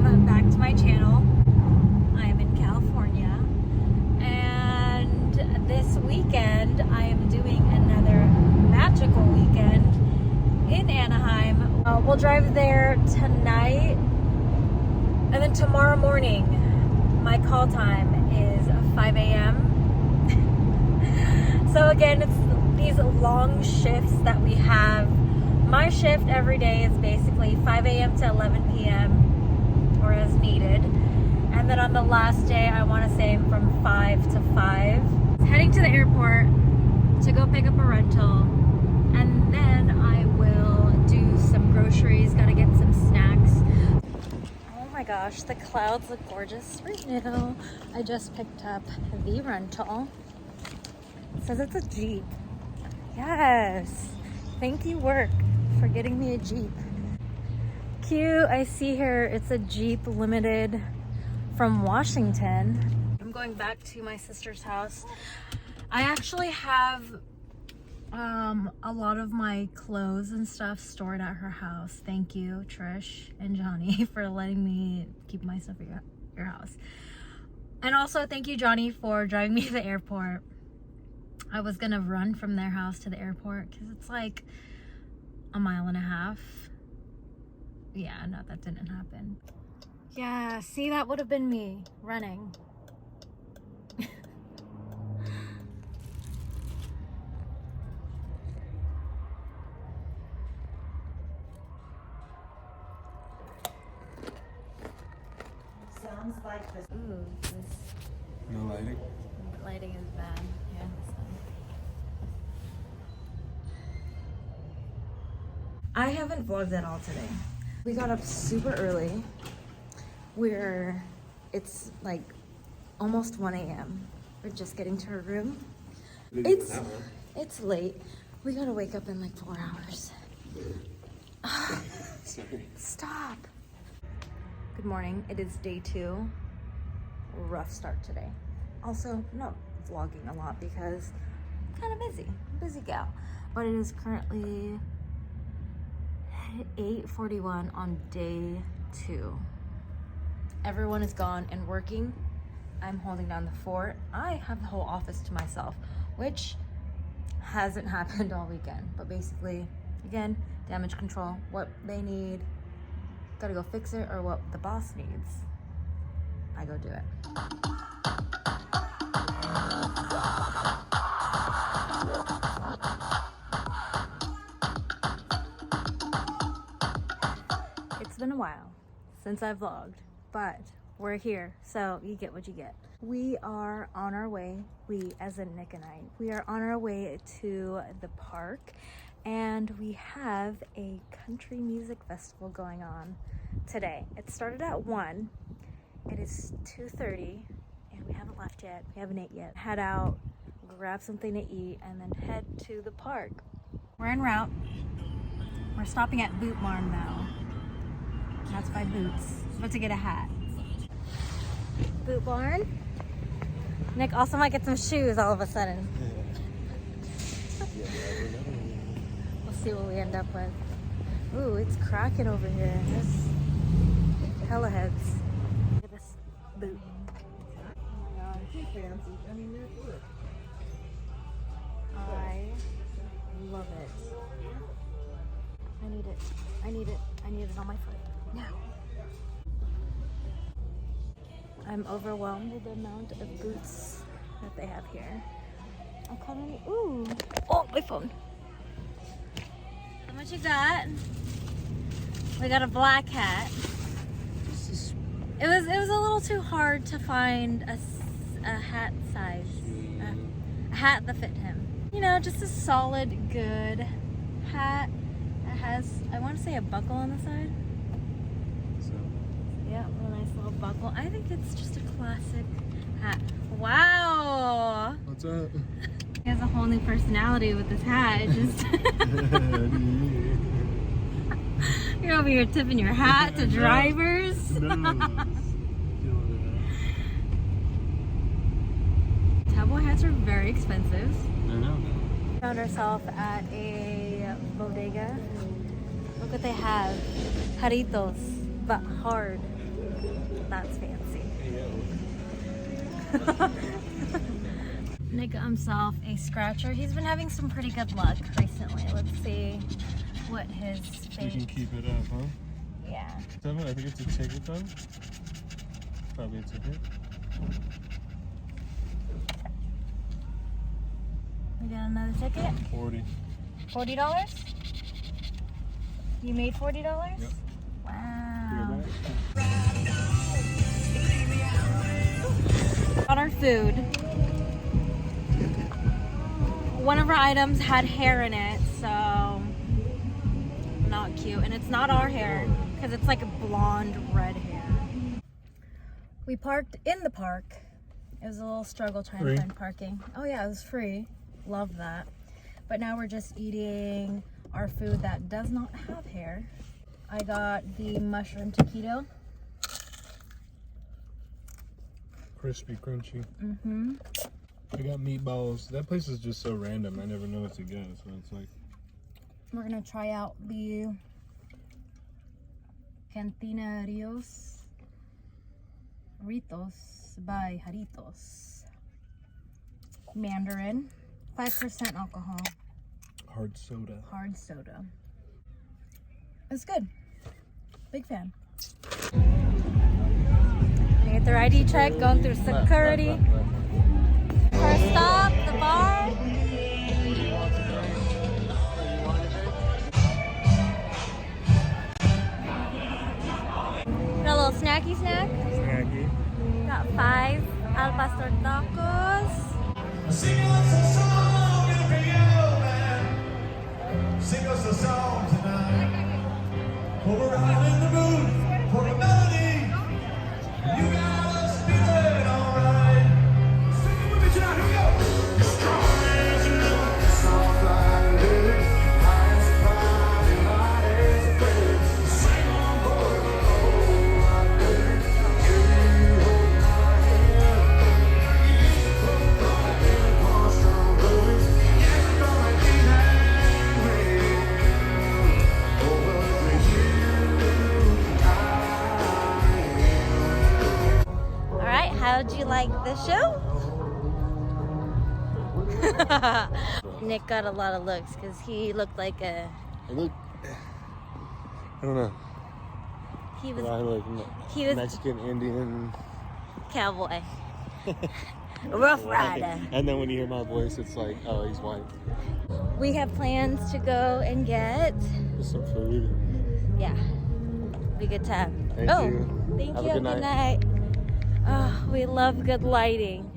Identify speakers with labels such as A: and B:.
A: welcome back to my channel. I am in California, and this weekend I am doing another magical weekend in Anaheim. We'll drive there tonight, and then tomorrow morning my call time is 5 a.m. So again, it's these long shifts that we have. My shift every day is basically 5 a.m. to 11 p.m. or as needed. And then on the last day, I want to say from 5 to 5. Heading to the airport to go pick up a rental. And then I will do some groceries, gotta get some snacks. Oh my gosh, the clouds look gorgeous right now. I just picked up the rental. It says it's a Jeep. Yes. Thank you, work, for getting me a Jeep. Cute. I see here it's a Jeep Limited from Washington. I'm going back to my sister's house. I actually have a lot of my clothes and stuff stored at her house. Thank you, Trish and Johnny, for letting me keep my stuff at your house. And also thank you, Johnny, for driving me to the airport. I was gonna run from their house to the airport because it's like a mile and a half. Yeah, no, that didn't happen. Yeah, see, that would have been me running.
B: Sounds like this.
A: Ooh, this
C: No lighting?
A: lighting is bad. Yeah, this one. I haven't vlogged at all today. We got up super early. It's like almost 1 a.m. We're just getting to our room. It's late. We gotta wake up in like 4 hours.
C: Sorry.
A: Stop. Good morning. It is day 2. Rough start today. Also, not vlogging a lot because I'm kind of busy gal. But it is currently 8:41 on day 2. Everyone is gone and working. I'm holding down the fort. I have the whole office to myself, which hasn't happened all weekend. But basically, again, damage control, what they need, gotta go fix it, or what the boss needs, I go do it. It's been a while since I've vlogged, but we're here, so you get what you get. We are on our way, we as in Nick and I, we are on our way to the park, and we have a country music festival going on today. It started at 1, it is 2:30, and we haven't left yet, we haven't ate yet. Head out, grab something to eat, and then head to the park. We're en route. We're stopping at Boot Barn now. That's by Boots. I'm about to get a hat. Boot Barn. Nick also might get some shoes all of a sudden. We'll see what we end up with. Ooh, it's cracking over here. There's hella heads. Look at this boot.
B: Oh my god, too fancy. I mean, they're good.
A: I love it. I need it. I need it. I need it on my foot. Now. I'm overwhelmed with the amount of boots that they have here. I kind of need, ooh. Oh, my phone. How much you got? We got a black hat. It was a little too hard to find a hat size, a hat that fit him. You know, just a solid, good hat that has, I want to say, a buckle on the side.
C: So,
A: Yeah, a nice little buckle. I think it's just a classic hat. Wow!
C: what's up?
A: He has a whole new personality with this hat. It just you're over here tipping your hat to drivers. Cowboy hats are very expensive.
C: I know.
A: Found ourselves at a bodega. Look what they have. Jarritos, but hard. That's fancy. Nick got himself a scratcher. He's been having some pretty good luck recently. Let's see what his
C: You can keep it up, huh?
A: Yeah.
C: 7, I think it's a ticket though. Probably a ticket.
A: We got another ticket.
C: 40.
A: $40? You made $40?
C: Yep.
A: Wow. On our food, one of our items had hair in it, so not cute. And it's not our hair because it's like a blonde red hair. We parked in the park. It was a little struggle trying to find parking. Oh yeah, it was free. Love that. But now we're just eating our food that does not have hair. I got the mushroom taquito.
C: Crispy, crunchy.
A: Mm-hmm.
C: I got meatballs. That place is just so random. I never know what to get. So it's like.
A: We're gonna try out the Cantina Rios Ritos by Jaritos. Mandarin, 5% alcohol.
C: Hard soda.
A: Hard soda. It's good. Big fan. We get their ID check, going through security. First stop, the bar. Got a little snacky snack.
C: Snacky.
A: Got 5 al pastor tacos.
D: Sing us a song every year, man. Sing us a song tonight. For we're all in the mood for a melody. You got us feeling alright. Sing it with me tonight. Here we go. Strong as you know, soft like this. High as a cloud and light as a blaze. Sing on board the whole lot this. Give you hold my hand.
A: Alright, how'd you like the show? Nick got a lot of looks because he looked like a...
C: I look. I don't know.
A: He was
C: He was Mexican, Indian.
A: cowboy. Rough rider.
C: And then when you hear my voice, it's like, oh, he's white.
A: We have plans to go and get...
C: Just some food.
A: Yeah. Be a good time.
C: Thank you.
A: Thank
C: Have
A: you.
C: a good
A: Good
C: night.
A: night. Oh, we love good lighting.